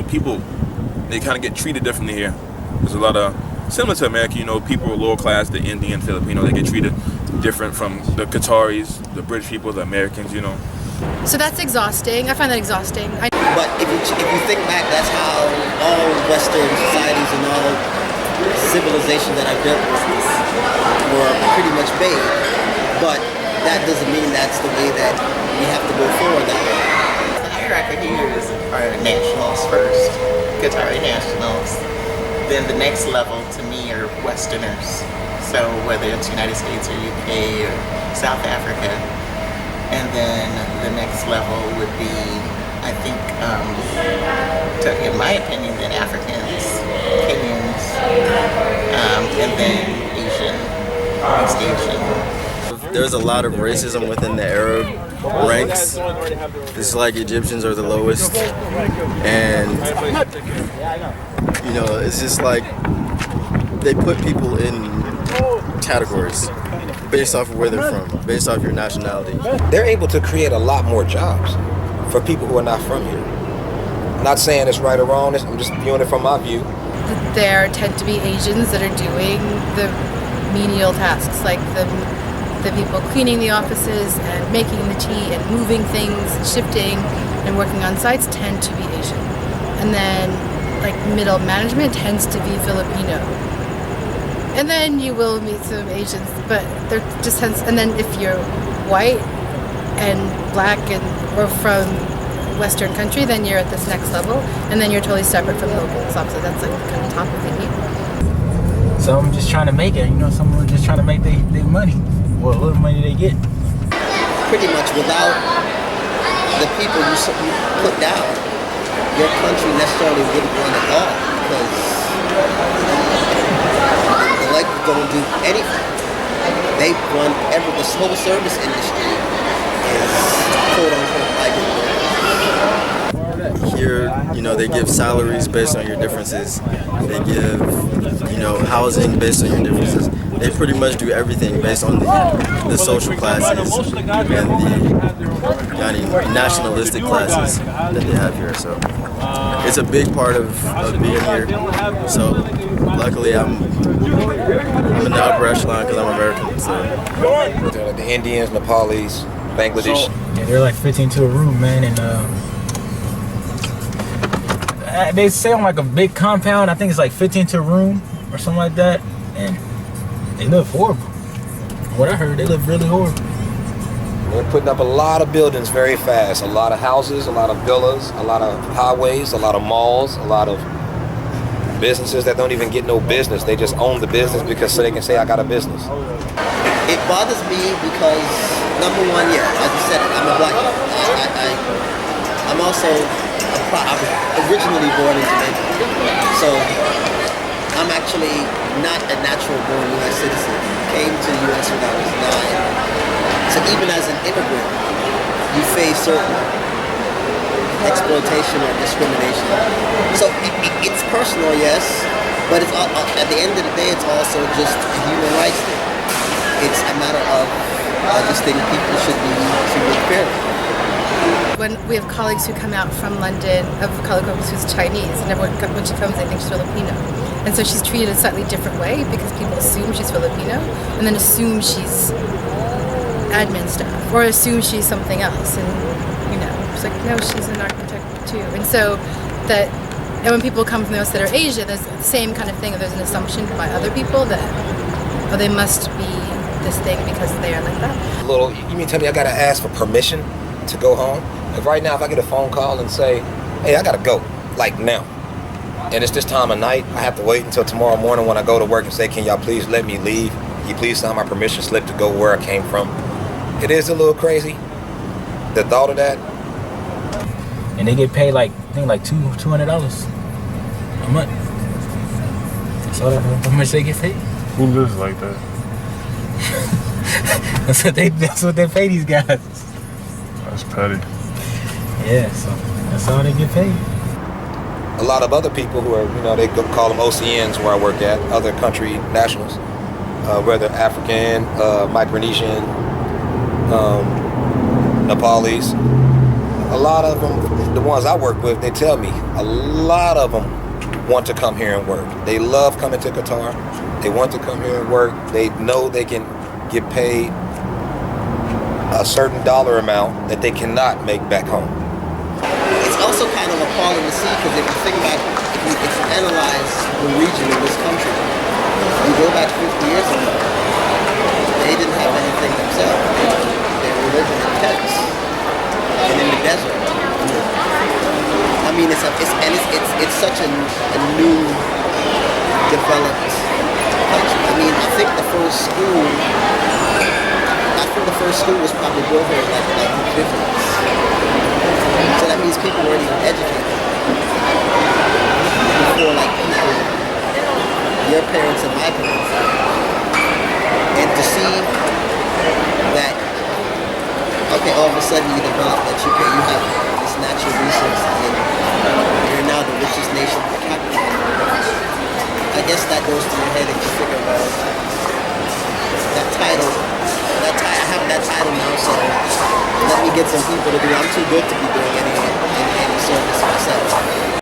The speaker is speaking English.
People, they kind of get treated differently here. There's a lot of, similar to America, people are lower class, the Indian, Filipino, they get treated different from the Qataris, the British people, the Americans, So that's exhausting. I find that exhausting. But if you think back, that's how all Western societies and all civilizations that are built were pretty much made. But that doesn't mean that's the way that we have to go forward that way. Hierarchy here are nationals first, Qatari nationals. Then the next level to me are Westerners. So whether it's United States or UK or South Africa. And then the next level would be, I think, in my opinion, then Africans, Kenyans, and then Asian, East Asian. There's a lot of racism within the Arab ranks. It's like Egyptians are the lowest, and it's just like they put people in categories based off of where they're from, based off your nationality. They're able to create a lot more jobs for people who are not from here. I'm not saying it's right or wrong, I'm just viewing it from my view. There tend to be Asians that are doing the menial tasks, like the people cleaning the offices and making the tea and moving things and shifting and working on sites tend to be Asian. And then like middle management tends to be Filipino. And then you will meet some Asians, but they're just and then if you're white and black or from Western country, then you're at this next level, and then you're totally separate from the locals. So that's like kind of top of the heap. Some just trying to make it, some are just trying to make their money. What little money they get. Pretty much without the people you put down, your country necessarily wouldn't run at all, because the elected don't do anything. They run the whole service industry is quote unquote migrant workers. Here, they give salaries based on your differences. They give, housing based on your differences. They pretty much do everything based on the social classes and the nationalistic classes that they have here. So it's a big part of being here. So luckily I'm in the upper echelon because I'm American. So the Indians, Nepalis, Bangladesh. Yeah, they're like 15 to a room, man, and they stay on like a big compound. I think it's like 15 to a room or something like that, and they live horrible. What I heard, they live really horrible. They're putting up a lot of buildings very fast. A lot of houses, a lot of villas, a lot of highways, a lot of malls, a lot of businesses that don't even get no business. They just own the business so they can say, I got a business. It bothers me because, number one, as you said, I'm a black man. I'm also, I'm originally born in Jamaica. So I'm actually not a natural born U.S. citizen. Came to the U.S. when I was 9. So even as an immigrant, you face certain exploitation or discrimination. So it's personal, yes, but it's at the end of the day, it's also just a human rights thing. It's a matter of, I just think people should be treated fairly. When we have colleagues who come out from London, I have a colleague who's Chinese, and everyone, when she comes, they think she's Filipino. And so she's treated a slightly different way because people assume she's Filipino and then assume she's admin staff or assume she's something else. And, it's like, no, she's an architect too. And so and when people come from the outside of Asia, there's the same kind of thing. There's an assumption by other people that, they must be this thing because they are like that. You mean tell me I gotta ask for permission to go home? Like right now, if I get a phone call and say, hey, I gotta go, like now, and it's this time of night, I have to wait until tomorrow morning when I go to work and say, can y'all please let me leave? Can you please sign my permission slip to go where I came from? It is a little crazy, the thought of that. And they get paid like, I think like $200 a month. So how much they get paid? Who lives like that? That's what they pay these guys. That's petty. Yeah, so that's all they get paid. A lot of other people who are, they call them OCNs where I work at, other country nationals, whether African, Micronesian, Nepalese. A lot of them, the ones I work with, they tell me a lot of them want to come here and work. They love coming to Qatar. They want to come here and work. They know they can get paid a certain dollar amount that they cannot make back home. It's also kind of appalling to see because if you think about, if you analyze the region of this country, you go back 50 years ago, they didn't have anything themselves. They were living in tents and in the desert. I mean, it's such a new developed country. I mean, I think the first school was probably built here in like the 1950s. So that means people weren't even educated before like people, your parents and my parents. And to see that, okay, all of a sudden you develop that you have this natural resource and you're now the richest nation per capita. I guess that goes to your head and you figure, well, that title, I have that title now, so let me get some people to do it. I'm too good to be doing any service myself.